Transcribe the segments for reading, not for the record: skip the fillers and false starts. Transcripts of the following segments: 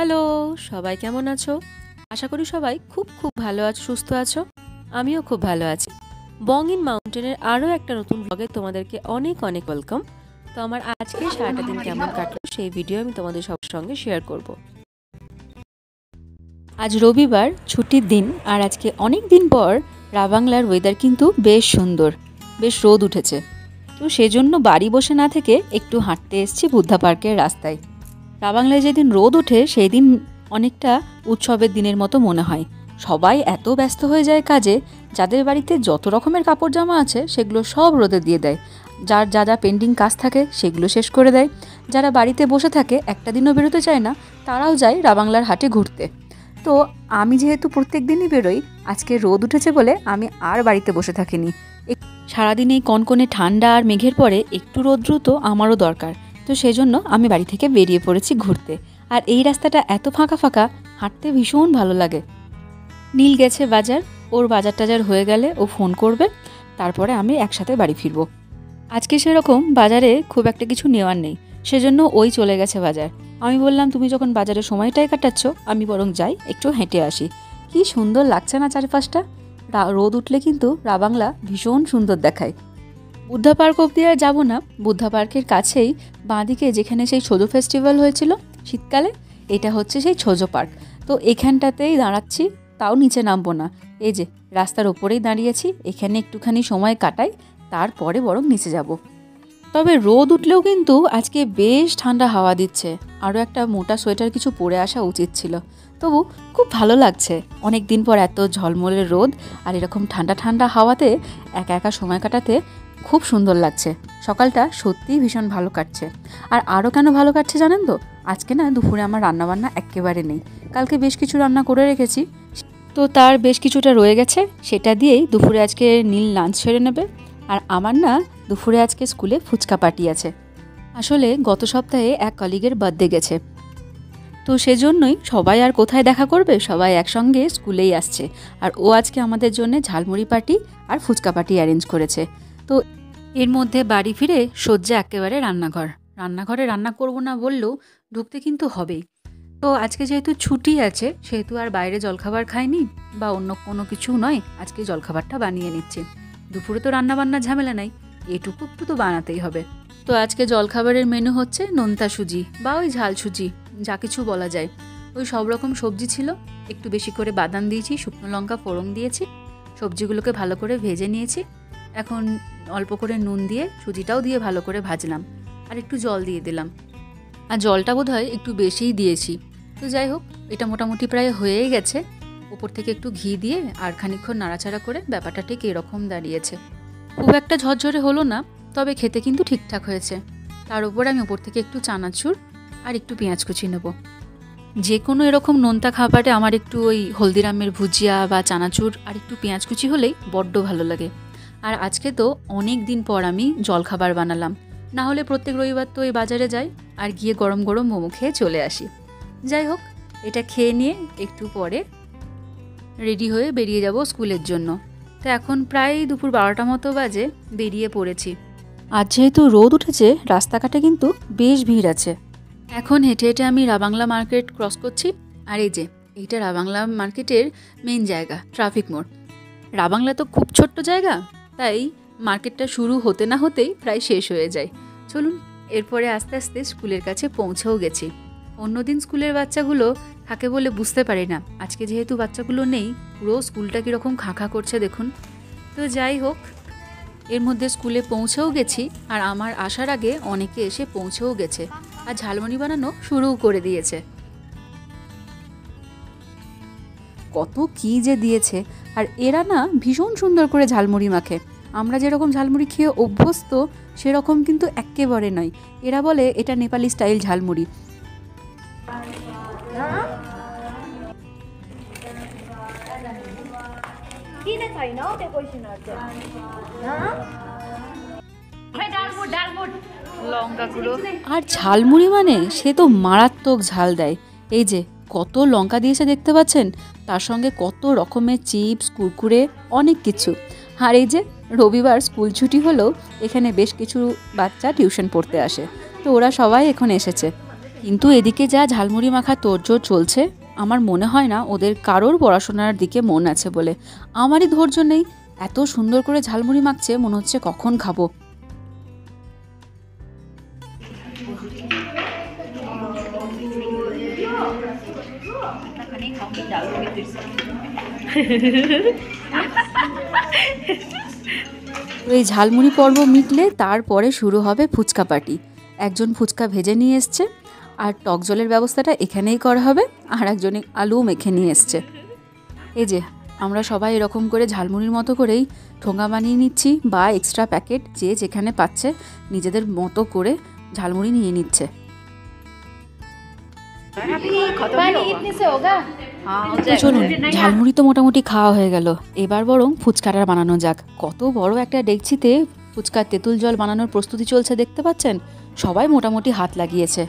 Hello, সবাই কেমন আছো? আশা করি সবাই খুব ভালো আছো, সুস্থ আছো। আমিও খুব ভালো আছি। বং ইন মাউন্টেনের আরও একটা নতুন ব্লগে তোমাদেরকে অনেক ওয়েলকাম। তো আমার আজকে সারাটা দিন কেমন কাটলো সেই ভিডিও আমি তোমাদের সবার সঙ্গে শেয়ার করব। আজ রবিবার, ছুটির দিন, আর আজকে অনেক দিন পর রাবাংলার ওয়েদার কিন্তু বেশ সুন্দর, বেশ রোদ উঠেছে। তো সেজন্য বাড়ি বসে না থেকে একটু হাঁটতে এসেছি বুদ্ধা পার্কের রাস্তায়। রাবাংলায় যেদিন রোদ ওঠে সেই দিন অনেকটা উৎসবের দিনের মতো মনে হয়। সবাই এত ব্যস্ত হয়ে যায় কাজে, যাদের বাড়িতে যত রকমের কাপড় জামা আছে সেগুলো সব রোদে দিয়ে দেয়। যার যা পেন্ডিং কাজ থাকে সেগুলো শেষ করে দেয়। যারা বাড়িতে বসে থাকে একটা দিনও বেরোতে চায় না, তারাও যায় রাবাংলার হাটে ঘুরতে। তো আমি যেহেতু প্রত্যেক দিনই বেরোই, আজকে রোদ উঠেছে বলে আমি আর বাড়িতে বসে থাকিনি। সারাদিন এই কনকনে ঠান্ডা আর মেঘের পরে একটু রৌদ্র তো আমারও দরকার। তো সেজন্য আমি বাড়ি থেকে বেরিয়ে পড়েছি ঘুরতে। আর এই রাস্তাটা এত ফাঁকা, হাঁটতে ভীষণ ভালো লাগে। নীল গেছে বাজার, ওর বাজার টাজার হয়ে গেলে ও ফোন করবে, তারপরে আমি একসাথে বাড়ি ফিরবো। আজকে সেরকম বাজারে খুব একটা কিছু নেওয়ার নেই, সেজন্য ওই চলে গেছে বাজার। আমি বললাম তুমি যখন বাজারে সময়টাই কাটাচ্ছ, আমি বরং যাই একটু হেঁটে আসি। কি সুন্দর লাগছে না চারপাশটা? রোদ উঠলে কিন্তু রাবাংলা ভীষণ সুন্দর দেখায়। বুদ্ধা পার্ক অবধি আর যাবো না, বুদ্ধা পার্কের কাছেই বাঁদিকে যেখানে সেই ছোজো ফেস্টিভ্যাল হয়েছিল শীতকালে, এটা হচ্ছে সেই ছোজো পার্ক। তো এখানটাতেই দাঁড়াচ্ছি, তাও নিচে নামবো না। এই যে রাস্তার ওপরেই দাঁড়িয়েছি, এখানে একটুখানি সময় কাটাই, তারপরে বরং নিচে যাব। তবে রোদ উঠলেও কিন্তু আজকে বেশ ঠান্ডা হাওয়া দিচ্ছে। আরও একটা মোটা সোয়েটার কিছু পরে আসা উচিত ছিল। তবু খুব ভালো লাগছে, অনেক দিন পর এত ঝলমলে রোদ আর এরকম ঠান্ডা হাওয়াতে একা সময় কাটাতে খুব সুন্দর লাগছে। সকালটা সত্যিই ভীষণ ভালো কাটছে। আর আরও কেন ভালো কাটছে জানেন তো? আজকে না দুপুরে আমার রান্নাবান্না একেবারে নেই। কালকে বেশ কিছু রান্না করে রেখেছি, তো তার বেশ কিছুটা রয়ে গেছে, সেটা দিয়েই দুপুরে আজকে নীল লাঞ্চ সেরে নেবে। আর আমার না দুপুরে আজকে স্কুলে ফুচকা পার্টি আছে। আসলে গত সপ্তাহে এক কলিগের বার্থডে গেছে, তো সেজন্যই সবাই আর কোথায় দেখা করবে, সবাই একসঙ্গে স্কুলেই আসছে। আর ও আজকে আমাদের জন্য ঝালমুড়ি পার্টি আর ফুচকা পার্টি অ্যারেঞ্জ করেছে। তো এর মধ্যে বাড়ি ফিরে সজ্জা একেবারে রান্নাঘরে রান্না করব না বললেও ঢুকতে কিন্তু হবেই। তো আজকে যেহেতু ছুটি আছে, সেহেতু আর বাইরে জলখাবার খাইনি বা অন্য কোনো কিছু নয়, আজকে জলখাবারটা বানিয়ে নিচ্ছি। দুপুরে তো রান্নাবান্নার ঝামেলা নাই, এটুকু তো বানাতেই হবে। তো আজকে জলখাবারের মেনু হচ্ছে নোনতা সুজি বা ওই ঝাল সুজি, যা কিছু বলা যায়। ওই সব রকম সবজি ছিল, একটু বেশি করে বাদাম দিয়েছি, শুকনো লঙ্কা ফোড়ন দিয়েছি, সবজিগুলোকে ভালো করে ভেজে নিয়েছি। এখন অল্প করে নুন দিয়ে সুজিটাও দিয়ে ভালো করে ভাজলাম, আর একটু জল দিয়ে দিলাম। আর জলটা বোধহয় একটু বেশিই দিয়েছি। তো যাই হোক, এটা মোটামুটি প্রায় হয়েই গেছে। উপর থেকে একটু ঘি দিয়ে আর খানিকক্ষণ নাড়াচাড়া করে ব্যাপারটা ঠিক এরকম দাঁড়িয়েছে। খুব একটা ঝরঝরে হলো না, তবে খেতে কিন্তু ঠিকঠাক হয়েছে। তার উপর আমি উপর থেকে একটু চানাচুর আর একটু পেঁয়াজ কুচি নেব। যে কোনো এরকম নোনতা খাবারে আমার একটু ওই হলদিরামের ভুজিয়া বা চানাচুর আর একটু পেঁয়াজ কুচি হলেই বড্ড ভালো লাগে। আর আজকে তো অনেক দিন পর আমি জলখাবার বানালাম, না হলে প্রত্যেক রবিবার তো ওই বাজারে যাই আর গিয়ে গরম মোমো খেয়ে চলে আসি। যাই হোক, এটা খেয়ে নিয়ে একটু পরে রেডি হয়ে বেরিয়ে যাব স্কুলের জন্য। তো এখন প্রায় দুপুর 12টা মতো বাজে, বেরিয়ে পড়েছি। আজ যেহেতু রোদ উঠেছে, রাস্তাঘাটে কিন্তু বেশ ভিড় আছে। এখন হেঁটে আমি রাবাংলা মার্কেট ক্রস করছি। আর এই যে এইটা রাবাংলা মার্কেটের মেন জায়গা, ট্রাফিক মোড়। রাবাংলা তো খুব ছোট্ট জায়গা, তাই মার্কেটটা শুরু হতে না হতেই প্রায় শেষ হয়ে যায়। চলুন, এরপরে আস্তে আস্তে স্কুলের কাছে পৌঁছেও গেছি। অন্যদিন স্কুলের বাচ্চাগুলো থাকে বলে বুঝতে পারি না, আজকে যেহেতু বাচ্চাগুলো নেই, পুরো স্কুলটা কীরকম খাঁ করছে দেখুন। তো যাই হোক, এর মধ্যে স্কুলে পৌঁছেও গেছি, আর আমার আসার আগে অনেকে এসে পৌঁছেও গেছে আর ঝালমুড়ি বানানো শুরুও করে দিয়েছে। কত কি যে দিয়েছে, আর এরা না ভীষণ সুন্দর করে ঝালমুড়ি মাখে। আমরা যেরকম ঝালমুড়ি খেয়ে অভ্যস্ত সেরকম কিন্তু একেবারে নয়। এরা বলে এটা নেপালি স্টাইল ঝালমুড়ি। আর ঝালমুড়ি মানে সে তো মারাত্মক ঝাল দেয়। এই যে কত লঙ্কা দিয়েছে দেখতে পাচ্ছেন, তার সঙ্গে কত রকমের চিপস, কুরকুরে, অনেক কিছু। আর এই যে রবিবার স্কুল ছুটি হলেও এখানে বেশ কিছু বাচ্চা টিউশন পড়তে আসে, তো ওরা সবাই এখন এসেছে। কিন্তু এদিকে যা ঝালমুড়ি মাখা তোড়জোড় চলছে, আমার মনে হয় না ওদের কারোর পড়াশোনার দিকে মন আছে বলে। আমারই ধৈর্য নেই, এত সুন্দর করে ঝালমুড়ি মাখছে, মনে হচ্ছে কখন খাবো। তো এই ঝালমুড়ি পর্ব মিটলে তারপরে শুরু হবে ফুচকা পার্টি। একজন ফুচকা ভেজে নিয়ে এসছে, আর টক জলের ব্যবস্থাটা এখানেই করা হবে, আর একজনে আলু মেখে নিয়ে এসছে। এই যে আমরা সবাই এরকম করে ঝালমুড়ির মতো করেই ঠোঙা বানিয়ে নিচ্ছি, বা এক্সট্রা প্যাকেট যে যেখানে পাচ্ছে নিজেদের মতো করে ঝালমুড়ি নিয়ে নিচ্ছে। চলুন, ঝালমুড়ি তো মোটামুটি খাওয়া হয়ে গেল, এবার বরং ফুচকাটা বানানো যাক। কত বড় একটা ডেকচিতে ফুচকার তেঁতুল জল বানানোর প্রস্তুতি চলছে, দেখতে পাচ্ছেন? সবাই মোটামুটি হাত লাগিয়েছে।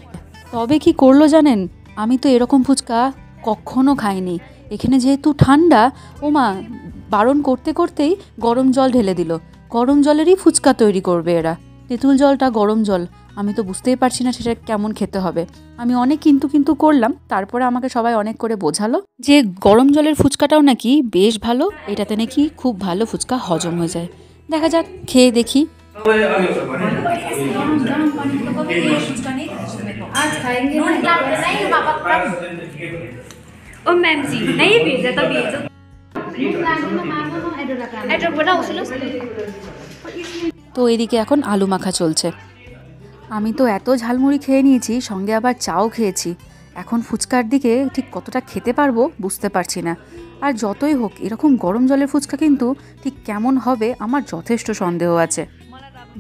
তবে কি করলো জানেন, আমি তো এরকম ফুচকা কখনো খাইনি। এখানে যেহেতু ঠান্ডা, ওমা বারণ করতে করতেই গরম জল ঢেলে দিল। গরম জলেরই ফুচকা তৈরি করবে এরা। তেঁতুল জলটা গরম জল, আমি তো বুঝতেই পারছি না সেটা কেমন খেতে হবে। আমি অনেক কিন্তু করলাম, তারপরে আমাকে সবাই অনেক করে বোঝালো যে গরম জলের ফুচকাটাও নাকি বেশ ভালো, এটাতে নাকি খুব ভালো ফুচকা হজম হয়ে যায়। দেখা যাক, খেয়ে দেখি। তো এদিকে এখন আলু মাখা চলছে। আমি তো এত ঝালমুড়ি খেয়ে নিয়েছি, সঙ্গে আবার চাও খেয়েছি। এখন ফুচকার দিকে ঠিক কতটা খেতে পারবো বুঝতে পারছি না। আর যতই হোক, এরকম গরম জলের ফুচকা কিন্তু ঠিক কেমন হবে আমার যথেষ্ট সন্দেহ আছে।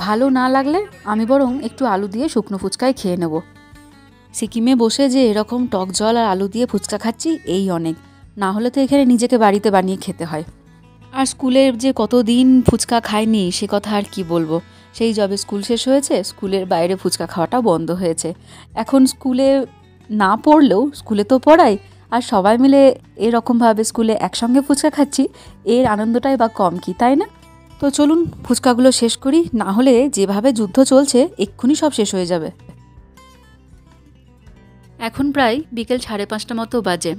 ভালো না লাগলে আমি বরং একটু আলু দিয়ে শুকনো ফুচকাই খেয়ে নেব। সিকিমে বসে যে এরকম টক জল আর আলু দিয়ে ফুচকা খাচ্ছি, এই অনেক। না হলে তো এখানে নিজেকে বাড়িতে বানিয়ে খেতে হয়। আর স্কুলের যে কতদিন ফুচকা খাইনি সে কথা আর কি বলবো। সেই যবে স্কুল শেষ হয়েছে, স্কুলের বাইরে ফুচকা খাওয়াটা বন্ধ হয়েছে। এখন স্কুলে না পড়লেও স্কুলে তো পড়াই, আর সবাই মিলে এরকমভাবে স্কুলে একসঙ্গে ফুচকা খাচ্ছি, এর আনন্দটাই বা কম কি, তাই না? তো চলুন ফুচকাগুলো শেষ করি, না হলে যেভাবে যুদ্ধ চলছে এক্ষুনি সব শেষ হয়ে যাবে। এখন প্রায় বিকেল 5:30 মতো বাজে।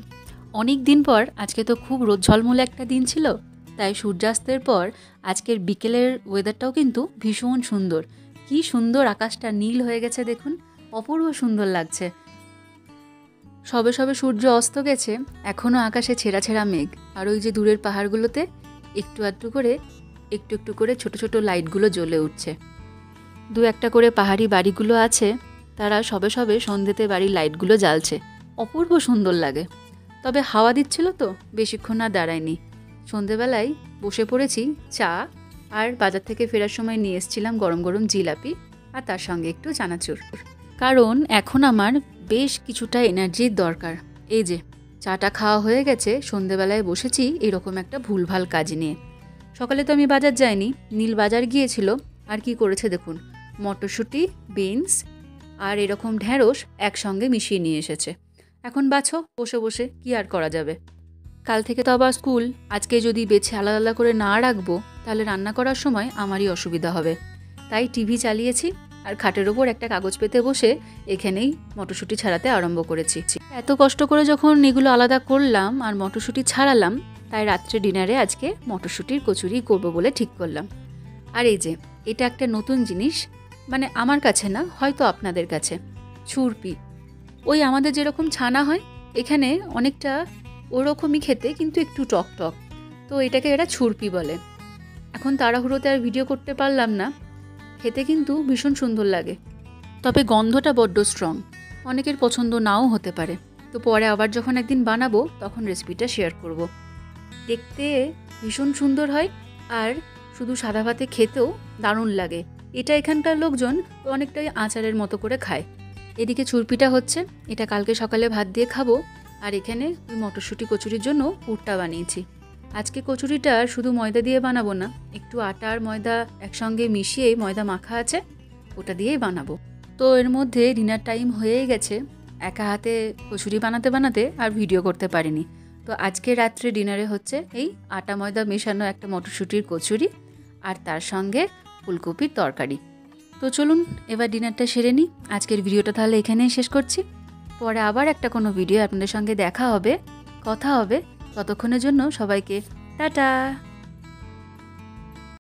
অনেক দিন পর আজকে তো খুব রোদ ঝলমলে একটা দিন ছিল, তাই সূর্যাস্তের পর আজকের বিকেলের ওয়েদারটাও কিন্তু ভীষণ সুন্দর। কি সুন্দর আকাশটা নীল হয়ে গেছে দেখুন, অপূর্ব সুন্দর লাগছে। সবে সবে সূর্য অস্ত গেছে, এখনও আকাশে ছেঁড়া ছেঁড়া মেঘ, আর ওই যে দূরের পাহাড়গুলোতে একটু একটু করে ছোট ছোট লাইটগুলো জ্বলে উঠছে। দু একটা করে পাহাড়ি বাড়িগুলো আছে, তারা সবে সবে সন্ধ্যেতে বাড়ির লাইটগুলো জ্বালছে, অপূর্ব সুন্দর লাগে। তবে হাওয়া দিচ্ছিল তো বেশিক্ষণ আর দাঁড়ায়নি। সন্ধেবেলায় বসে পড়েছি চা, আর বাজার থেকে ফেরার সময় নিয়ে এসেছিলাম গরম গরম জিলাপি, আর তার সঙ্গে একটু চানাচুর। কারণ এখন আমার বেশ কিছুটা এনার্জির দরকার। এই যে চাটা খাওয়া হয়ে গেছে, সন্ধেবেলায় বসেছি এরকম একটা ভুলভাল কাজ নিয়ে। সকালে তো আমি বাজার যাইনি, নীল বাজার গিয়েছিল। আর কি করেছে দেখুন, মটরশুঁটি, বিনস আর এরকম ঢেঁড়স একসঙ্গে মিশিয়ে নিয়ে এসেছে। এখন বাছো বসে বসে, কি আর করা যাবে। কাল থেকে তো আবার স্কুল, আজকে যদি বেছে আলাদা আলাদা করে না রাখবো তাহলে রান্না করার সময় আমারই অসুবিধা হবে। তাই টিভি চালিয়েছি, আর খাটের ওপর একটা কাগজ পেতে বসে এখানেই মটরশুঁটি ছাড়াতে আরম্ভ করেছি। এত কষ্ট করে যখন এগুলো আলাদা করলাম আর মটরশুঁটি ছাড়ালাম, তাই রাত্রে ডিনারে আজকে মটরশুঁটির কচুরি করবো বলে ঠিক করলাম। আর এই যে এটা একটা নতুন জিনিস, মানে আমার কাছে না, হয়তো আপনাদের কাছে, ছুরপি। ওই আমাদের যেরকম ছানা হয়, এখানে অনেকটা ওরকমই খেতে, কিন্তু একটু টক টক। তো এটাকে এরা ছুরপি বলে। এখন তাড়াহুড়োতে আর ভিডিও করতে পারলাম না। খেতে কিন্তু ভীষণ সুন্দর লাগে, তবে গন্ধটা বড্ড স্ট্রং, অনেকের পছন্দ নাও হতে পারে। তো পরে আবার যখন একদিন বানাবো তখন রেসিপিটা শেয়ার করব। দেখতে ভীষণ সুন্দর হয়, আর শুধু সাদা ভাতে খেতেও দারুণ লাগে। এটা এখানকার লোকজন অনেকটাই আচারের মতো করে খায়। এদিকে ছুরপিটা হচ্ছে, এটা কালকে সকালে ভাত দিয়ে খাবো। আর এখানে ওই মটরশুঁটি কচুরির জন্য পুরটা বানিয়েছি। আজকে কচুরিটা শুধু ময়দা দিয়ে বানাবো না, একটু আটা আর ময়দা একসঙ্গে মিশিয়ে ময়দা মাখা আছে, ওটা দিয়েই বানাবো। তো এর মধ্যে ডিনার টাইম হয়েই গেছে, একা হাতে কচুরি বানাতে বানাতে আর ভিডিও করতে পারিনি। তো আজকে রাত্রে ডিনারে হচ্ছে এই আটা ময়দা মেশানো একটা মটরশুঁটির কচুরি, আর তার সঙ্গে ফুলকপির তরকারি। তো চলুন এবার ডিনারটা সেরে নিই। আজকের ভিডিওটা তাহলে এখানেই শেষ করছি। পরে আবার একটা কোনো ভিডিও আপনাদের সঙ্গে দেখা হবে, কথা হবে। ততক্ষণের জন্য সবাইকে টাটা।